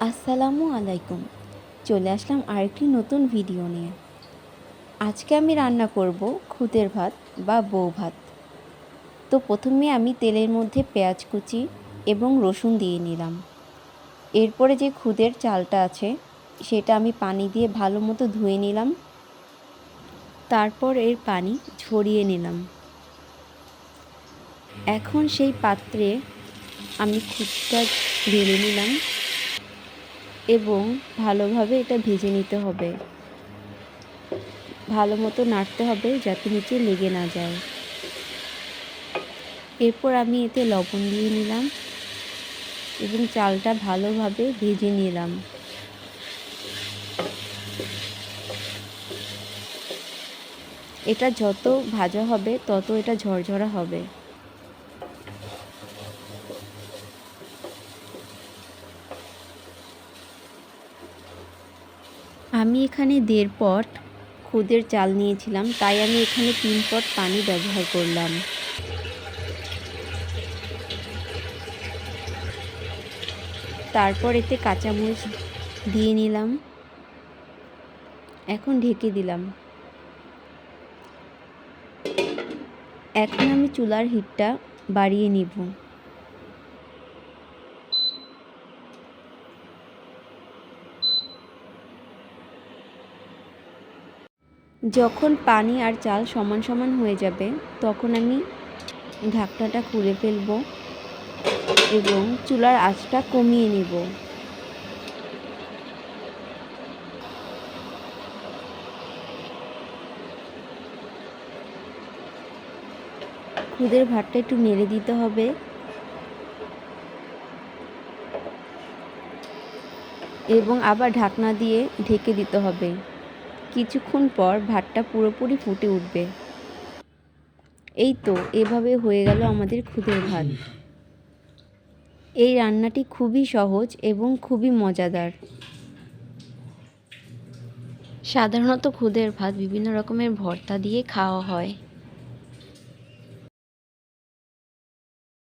আসসালামু আলাইকুম। চলে আসলাম আরেকটি নতুন ভিডিও নিয়ে। আজকে আমি রান্না করব খুদের ভাত বা বউ ভাত। তো প্রথমে আমি তেলের মধ্যে পেঁয়াজ কুচি এবং রসুন দিয়ে নিলাম। এরপরে যে খুদের চালটা আছে সেটা আমি পানি দিয়ে ভালো মতো ধুয়ে নিলাম। তারপর এর পানি ঝরিয়ে নিলাম। এখন সেই পাত্রে আমি খুদটা ঢেলে নিলাম এবং ভালোভাবে এটা ভেজে নিতে হবে। ভালো মতো নাড়তে হবে যাতে নিচে লেগে না যায়। এরপর আমি এতে লবণ দিয়ে নিলাম এবং চালটা ভালোভাবে ভেজে নিলাম। এটা যত ভাজা হবে তত এটা ঝরঝরা হবে। আমি এখানে 1.5 পট খুদের চাল নিয়েছিলাম, তাই আমি এখানে 3 পট পানি ব্যবহার করলাম। তারপর এতে কাঁচামরিচ দিয়ে নিলাম। এখন ঢেকে দিলাম। এখন আমি চুলার হিটটা বাড়িয়ে নিব। যখন পানি আর চাল সমান সমান হয়ে যাবে তখন আমি ঢাকনাটা খুলে ফেলব এবং চুলার আঁচটা কমিয়ে নেব। খুদের ভাতটা একটু নেড়ে দিতে হবে এবং আবার ঢাকনা দিয়ে ঢেকে দিতে হবে। কিছুক্ষণ পর ভাতটা পুরোপুরি ফুটে উঠবে। এই তো এভাবে হয়ে গেল আমাদের খুদের ভাত। এই রান্নাটি খুবই সহজ এবং খুবই মজাদার। সাধারণত খুদের ভাত বিভিন্ন রকমের ভর্তা দিয়ে খাওয়া হয়।